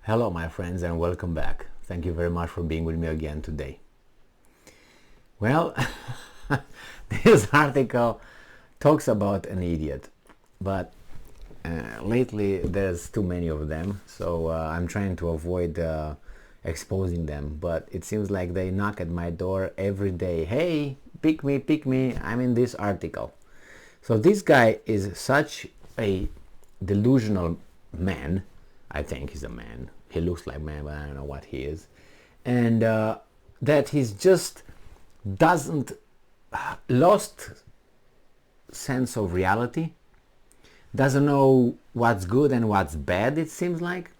Hello my friends and welcome back. Thank you very much for being with me again today. Well, this article talks about an idiot, but lately there's too many of them, so I'm trying to avoid exposing them, but it seems like they knock at my door every day. Hey, pick me, I'm in this article. So this guy is such a delusional man. I think he's a man. He looks like man, but I don't know what he is. And that he's just doesn't lost sense of reality, doesn't know what's good and what's bad. It seems like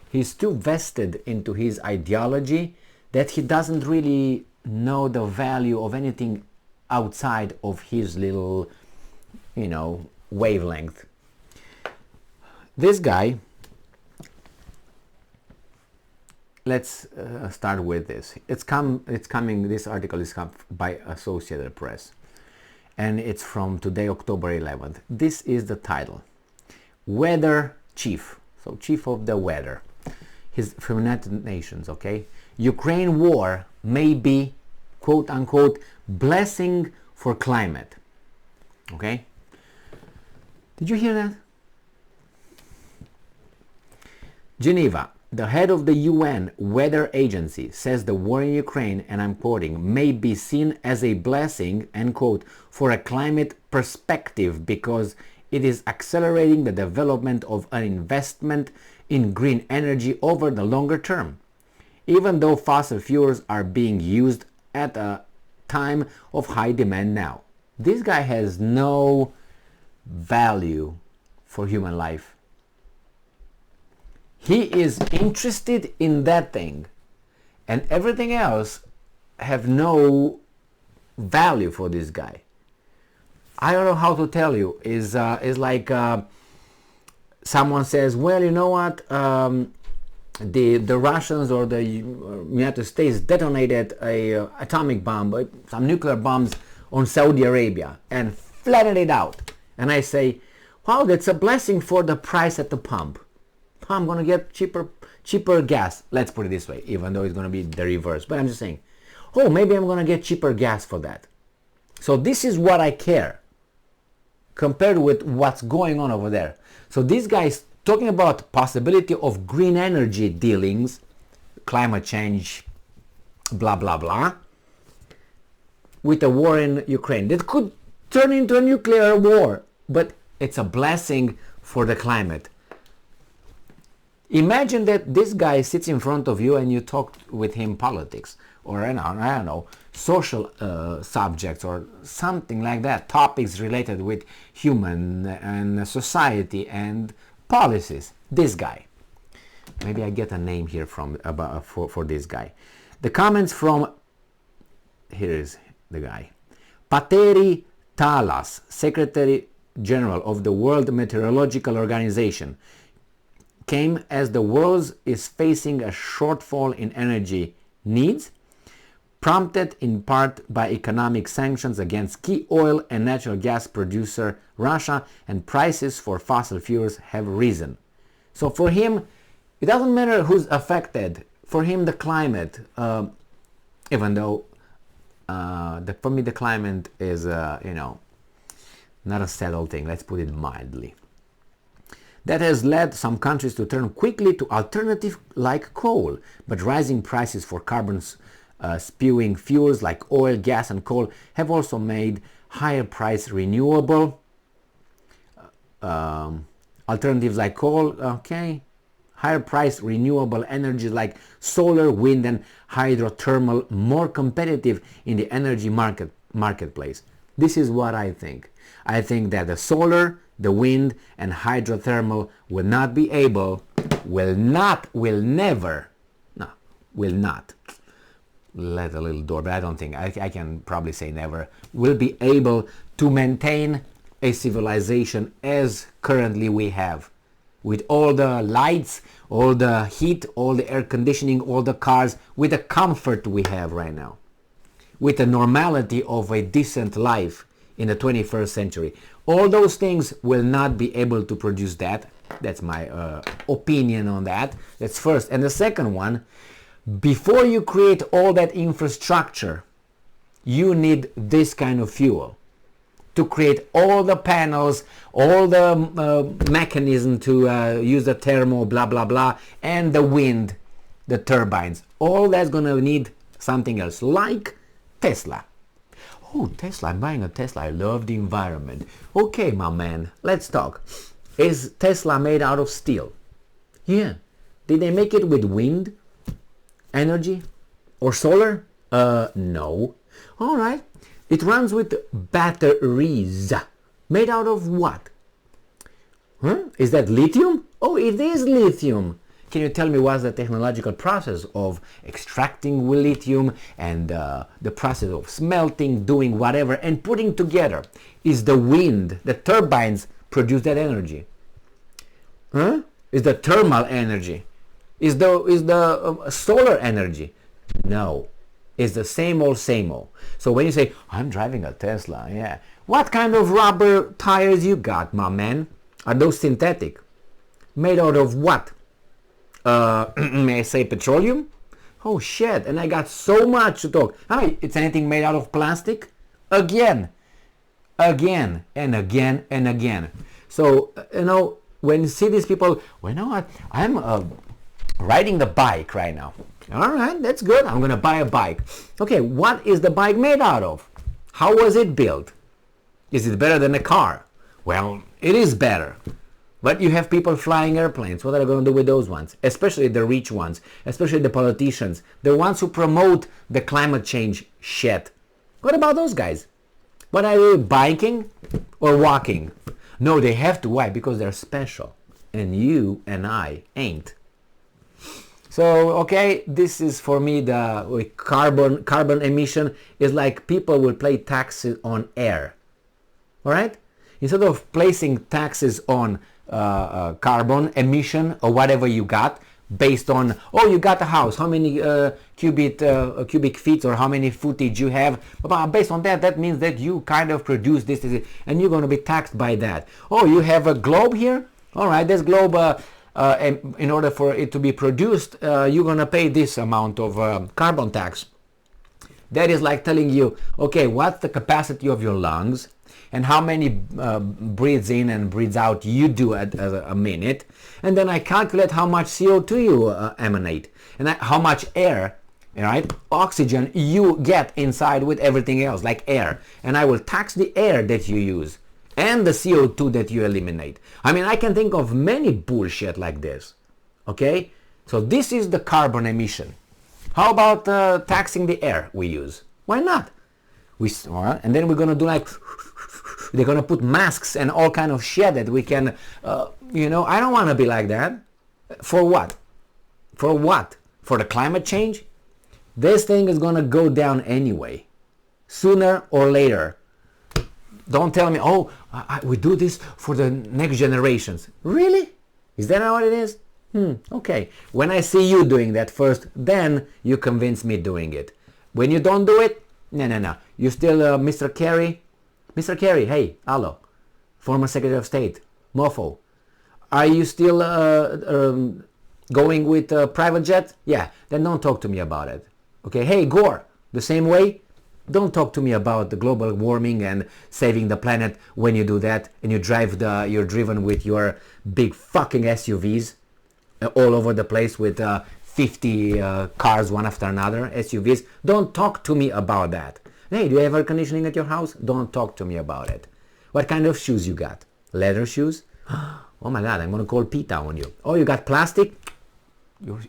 he's too vested into his ideology that he doesn't really know the value of anything outside of his little, wavelength. This guy, let's start with this. It's coming. This article is come by Associated Press, and it's from today, October 11th. This is the title: Weather Chief. So chief of the weather. He's from United Nations. Okay, Ukraine war may be, quote unquote, blessing for climate. Okay. Did you hear that? Geneva. The head of the UN Weather Agency says the war in Ukraine, and I'm quoting, may be seen as a blessing, end quote, for a climate perspective because it is accelerating the development of an investment in green energy over the longer term. Even though fossil fuels are being used at a time of high demand now. This guy has no value for human life. He is interested in that thing, and everything else have no value for this guy. I don't know how to tell you. Is like someone says, well, you know what? The Russians or the United States detonated a atomic bomb, some nuclear bombs on Saudi Arabia and flattened it out. And I say, wow, that's a blessing for the price at the pump. I'm going to get cheaper gas. Let's put it this way, even though it's going to be the reverse. But I'm just saying, oh, maybe I'm going to get cheaper gas for that. So this is what I care compared with what's going on over there. So this guy is talking about possibility of green energy dealings, climate change, blah, blah, blah, with a war in Ukraine. That could turn into a nuclear war, but it's a blessing for the climate. Imagine that this guy sits in front of you and you talk with him politics or I don't know, social subjects or something like that, topics related with human and society and policies. This guy. Maybe I get a name here from for this guy. The comments from, here is the guy, Pateri Talas, Secretary General of the World Meteorological Organization, came as the world is facing a shortfall in energy needs, prompted in part by economic sanctions against key oil and natural gas producer Russia, and prices for fossil fuels have risen. So for him, it doesn't matter who's affected. For him, the climate, even though for me the climate is, not a settled thing. Let's put it mildly. That has led some countries to turn quickly to alternatives like coal, but rising prices for carbon spewing fuels like oil, gas and coal have also made higher price renewable alternatives like coal, higher price renewable energy like solar, wind and hydrothermal more competitive in the energy marketplace. This is what I think. I think that the solar, the wind and hydrothermal will not be able, will not let a little door, but I don't think, I can probably say never, will be able to maintain a civilization as currently we have. With all the lights, all the heat, all the air conditioning, all the cars, with the comfort we have right now. With the normality of a decent life in the 21st century. All those things will not be able to produce that That's my opinion on that. That's first. And the second one, before you create all that infrastructure, you need this kind of fuel to create all the panels, all the mechanism to use the thermo, blah, blah, blah, and the wind, the turbines. All that's going to need something else, like Tesla. Oh, Tesla, I'm buying a Tesla. I love the environment. Okay, my man, let's talk. Is Tesla made out of steel? Yeah. Did they make it with wind energy or solar? No. All right. It runs with batteries. Made out of what? Huh? Is that lithium? Oh, it is lithium. Can you tell me what's the technological process of extracting lithium and the process of smelting, doing whatever, and putting together? Is the wind, the turbines produce that energy? Huh? Is the thermal energy? Is the solar energy? No. It's the same old, same old. So when you say, I'm driving a Tesla, yeah. What kind of rubber tires you got, my man? Are those synthetic? Made out of what? May I say petroleum? Oh shit, and I got so much to talk. Oh, it's anything made out of plastic? Again and again and again. So, when you see these people, well, you know what? I'm riding the bike right now. All right, that's good. I'm going to buy a bike. Okay, what is the bike made out of? How was it built? Is it better than a car? Well, it is better. But you have people flying airplanes. What are they going to do with those ones? Especially the rich ones. Especially the politicians. The ones who promote the climate change shit. What about those guys? What are they, biking or walking? No, they have to. Why? Because they're special. And you and I ain't. So, okay, this is for me the carbon emission is like people will pay taxes on air. All right? Instead of placing taxes on carbon emission or whatever you got based on, oh, you got a house, how many cubic feet or how many footage you have. Based on that, that means that you kind of produce this, and you're going to be taxed by that. Oh, you have a globe here? All right, this globe, in order for it to be produced, you're going to pay this amount of carbon tax. That is like telling you, okay, what's the capacity of your lungs and how many breathes in and breathes out you do at a minute. And then I calculate how much CO2 you emanate and how much air, right, oxygen you get inside with everything else, like air. And I will tax the air that you use and the CO2 that you eliminate. I mean, I can think of many bullshit like this, okay? So this is the carbon emission. How about taxing the air we use? Why not? And then we're going to do like, they're going to put masks and all kind of shit that we can, I don't want to be like that. For what? For what? For the climate change? This thing is going to go down anyway, sooner or later. Don't tell me, oh, we do this for the next generations. Really? Is that what it is? Okay. When I see you doing that first, then you convince me doing it. When you don't do it, no. You still Mr. Kerry? Mr. Kerry, hey, hello. Former Secretary of State, mofo. Are you still going with private jet? Yeah, then don't talk to me about it. Okay, hey, Gore, the same way? Don't talk to me about the global warming and saving the planet when you do that and you're driven with your big fucking SUVs all over the place with 50 cars one after another, SUVs. Don't talk to me about that. Hey, do you have air conditioning at your house? Don't talk to me about it. What kind of shoes you got? Leather shoes? Oh my God, I'm going to call PETA on you. Oh, you got plastic?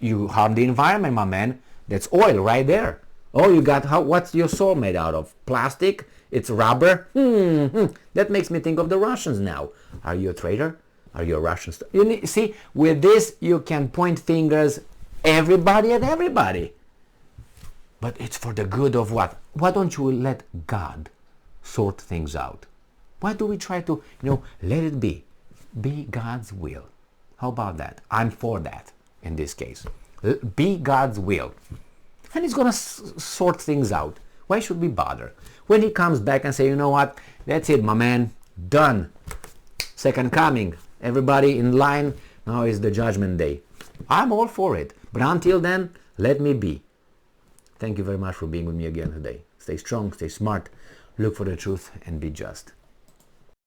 You harm the environment, my man. That's oil right there. Oh, you got, what's your soul made out of? Plastic? It's rubber? That makes me think of the Russians now. Are you a traitor? Are you a Russian? See, with this, you can point fingers everybody at everybody. But it's for the good of what? Why don't you let God sort things out? Why do we try to, let it be? Be God's will. How about that? I'm for that in this case. Be God's will. And he's going to sort things out. Why should we bother? When he comes back and say, you know what? That's it, my man. Done. Second coming. Everybody in line, now is the judgment day. I'm all for it. But until then, let me be. Thank you very much for being with me again today. Stay strong, stay smart, look for the truth, and be just.